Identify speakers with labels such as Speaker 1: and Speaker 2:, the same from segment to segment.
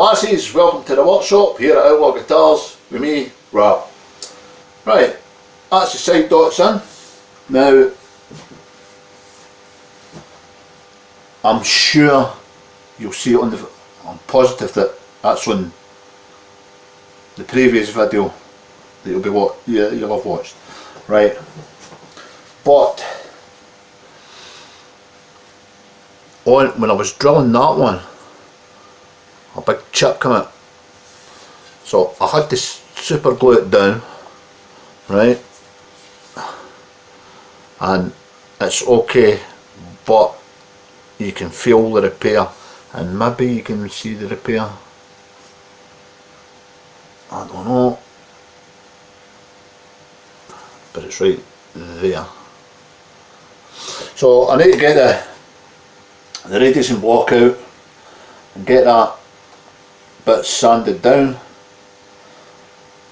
Speaker 1: Lasses, welcome to the workshop here at Outlaw Guitars with me, Rob. Right, that's the side dots in. Now, I'm sure you'll see it on the, I'm positive that that's on the previous video that you'll have watched. Right, but when I was drilling that one, a big chip came out, so I had to super glue it down, right, and it's okay, but you can feel the repair, and maybe you can see the repair, I don't know, but it's right there. So I need to get the radiation block out and get that bit sanded down,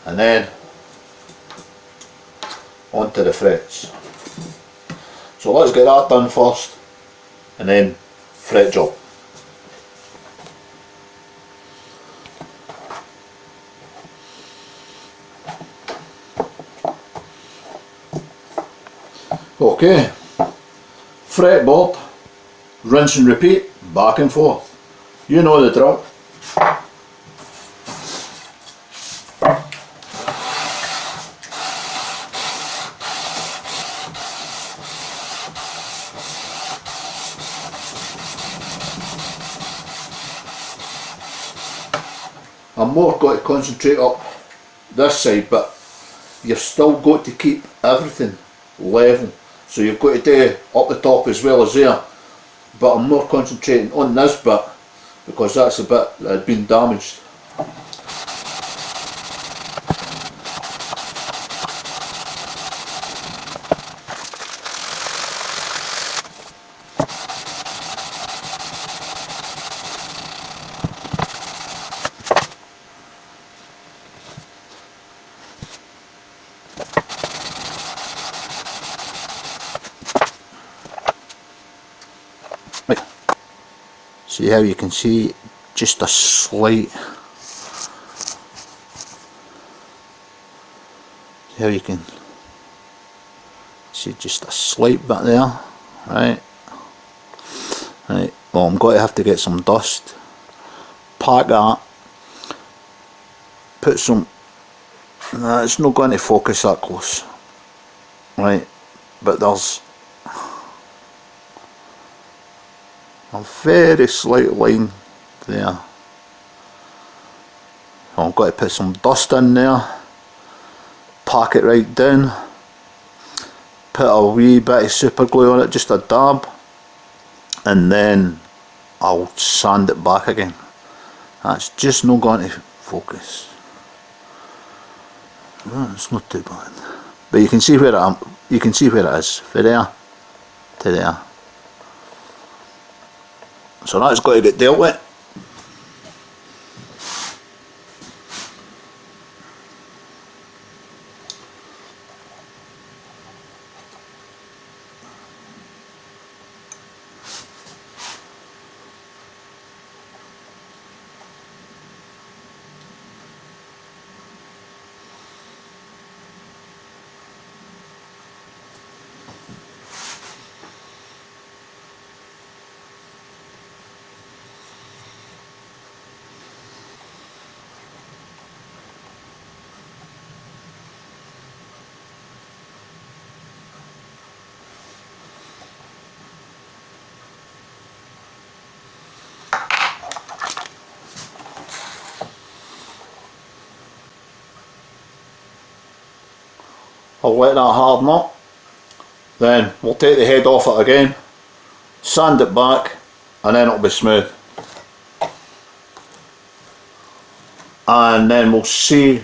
Speaker 1: and then onto the frets. So let's get that done first, and then fret job. Okay, fretboard, rinse and repeat, back and forth. You know the drill. I'm more got to concentrate up this side, but you've still got to keep everything level. So you've got to do up the top as well as there. But I'm more concentrating on this bit because that's a bit that had been damaged. See how you can see just a slight, how you can see just a slight bit there, right, well I'm going to have to get some dust, pack that, put some, no, it's not going to focus that close, right, but there's a very slight line there. So I'm going to put some dust in there, pack it right down, put a wee bit of super glue on it, just a dab, and then I'll sand it back again. That's just not going to focus. Well, it's not too bad, but you can see where it is, from there to there. So that's got to get dealt with. I'll let that harden up, then we'll take the head off it again, sand it back, and then it'll be smooth. And then we'll see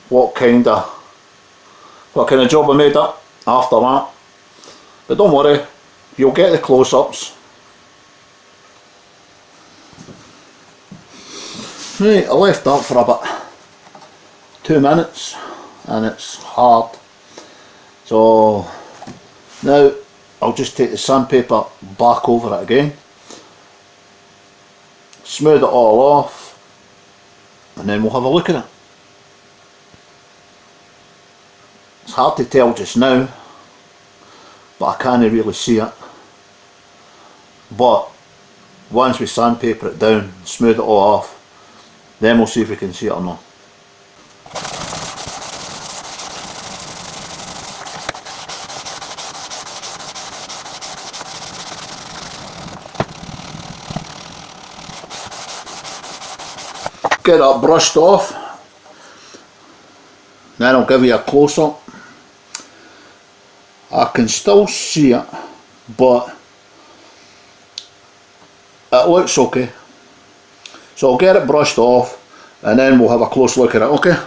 Speaker 1: what kind of job I made up after that. But don't worry, you'll get the close-ups. Right, I left that for about 2 minutes and it's hard. So now I'll just take the sandpaper back over it again, smooth it all off, and then we'll have a look at it. It's hard to tell just now, but I can't really see it. But once we sandpaper it down, smooth it all off, then we'll see if we can see it or not. Get that brushed off, then I'll give you a close up. I can still see it, but it looks okay. So I'll get it brushed off and then we'll have a close look at it, okay?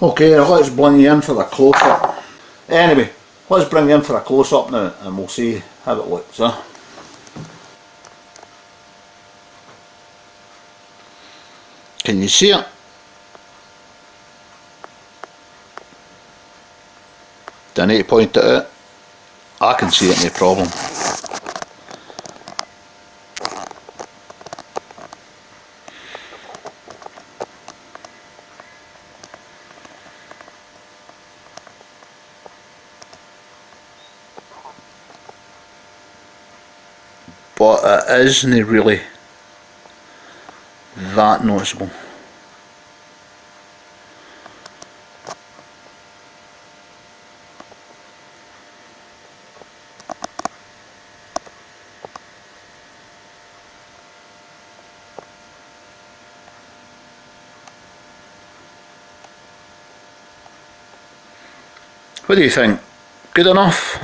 Speaker 1: Okay, let's bring you in for the close-up. Anyway, let's bring you in for a close-up now and we'll see how it looks. Can you see it? Do I need to point it out? I can see it, no problem. But it isn't really that noticeable. What do you think? Good enough?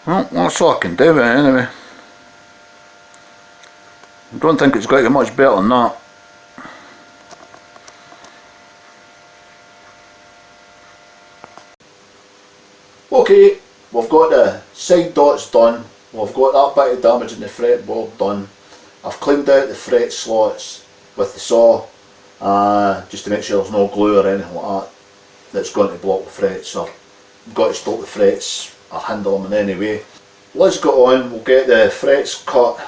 Speaker 1: Well, that's all I can do with it anyway. I don't think it's got to get much better than that. Okay, we've got the side dots done, we've got that bit of damage in the fretboard done. I've cleaned out the fret slots with the saw, just to make sure there's no glue or anything like that that's going to block the frets or got to stop the frets or handle them in any way. Let's get on, we'll get the frets cut,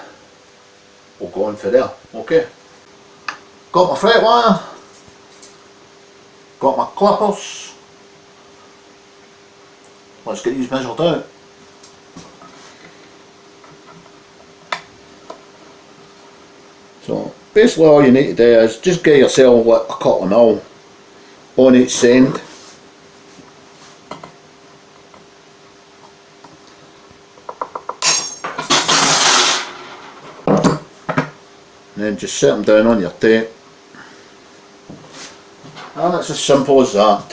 Speaker 1: we'll go on for there, okay. Got my fret wire, got my clippers, let's get these measured out. So basically all you need to do is just get yourself like a couple of mil on each end. And then just set them down on your tape. And it's as simple as that.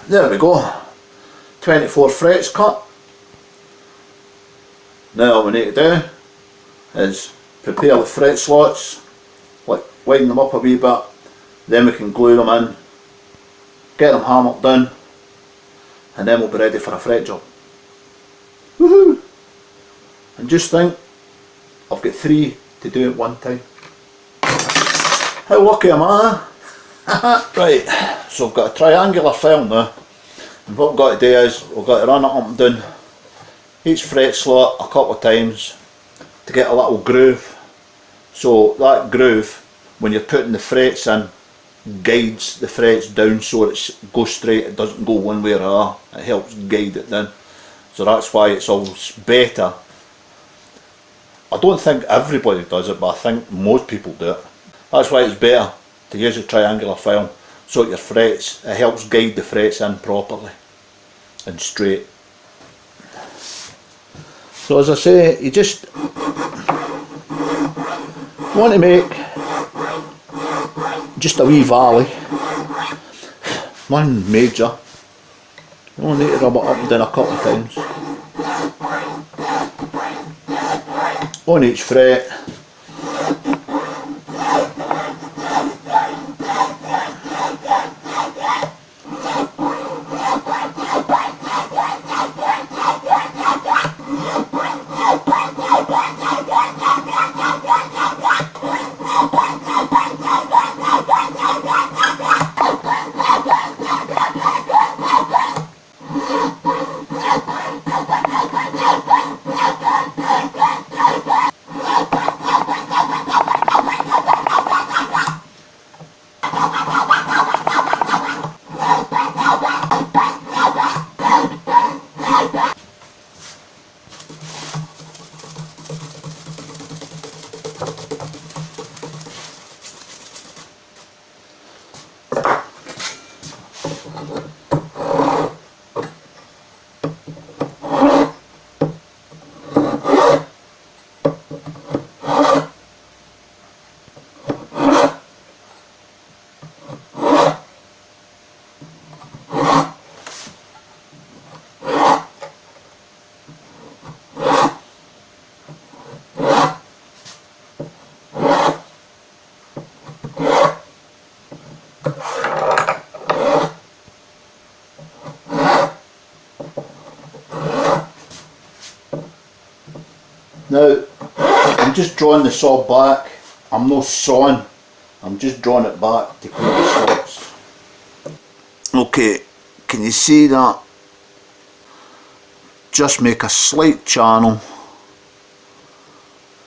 Speaker 1: There we go, 24 frets cut. Now all we need to do is prepare the fret slots, like widen them up a wee bit, then we can glue them in, get them hammered down, and then we'll be ready for a fret job. Woohoo! And just think, I've got 3 to do at one time. How lucky am I? Right, so I've got a triangular file now. What we've got to do is we've got to run it up and down each fret slot a couple of times to get a little groove. So that groove, when you're putting the frets in, guides the frets down so it goes straight, it doesn't go one way or another, it helps guide it down. So that's why it's always better. I don't think everybody does it, but I think most people do it. That's why it's better to use a triangular file, so that your frets, it helps guide the frets in properly and straight. So as I say, you just want to make just a wee valley, one major. You only need to rub it up and down a couple of times on each fret. Now, I'm just drawing the saw back. I'm not sawing, I'm just drawing it back to clear the slots. Okay, can you see that? Just make a slight channel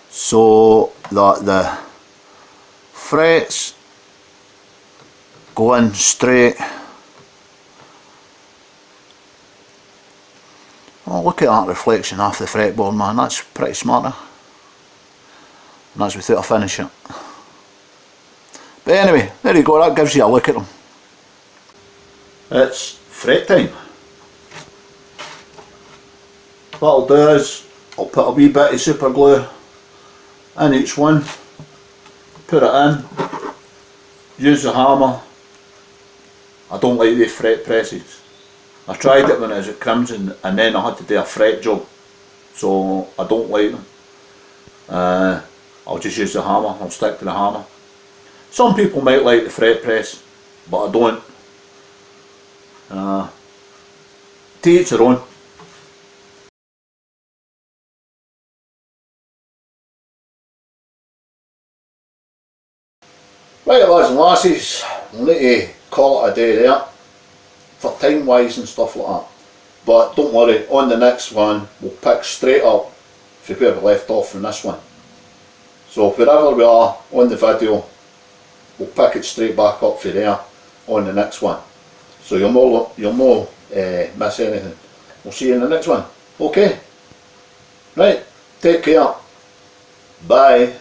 Speaker 1: so that the frets go in straight. Oh, look at that reflection off the fretboard, man, that's pretty smart. And that's without a finish it. But anyway, there you go, that gives you a look at them. It's fret time. What I'll do is, I'll put a wee bit of super glue in each one, put it in, use the hammer. I don't like these fret presses. I tried it when I was at Crimson and then I had to do a fret job, so I don't like them. I'll just use the hammer, I'll stick to the hammer. Some people might like the fret press, but I don't. To each their own. Right lads and lasses, we'll need to call it a day there, for time wise and stuff like that. But don't worry, on the next one we'll pick straight up from where we left off from this one. So wherever we are on the video, we'll pick it straight back up from there on the next one. So you'll no miss anything. We'll see you in the next one. Okay? Right, take care. Bye.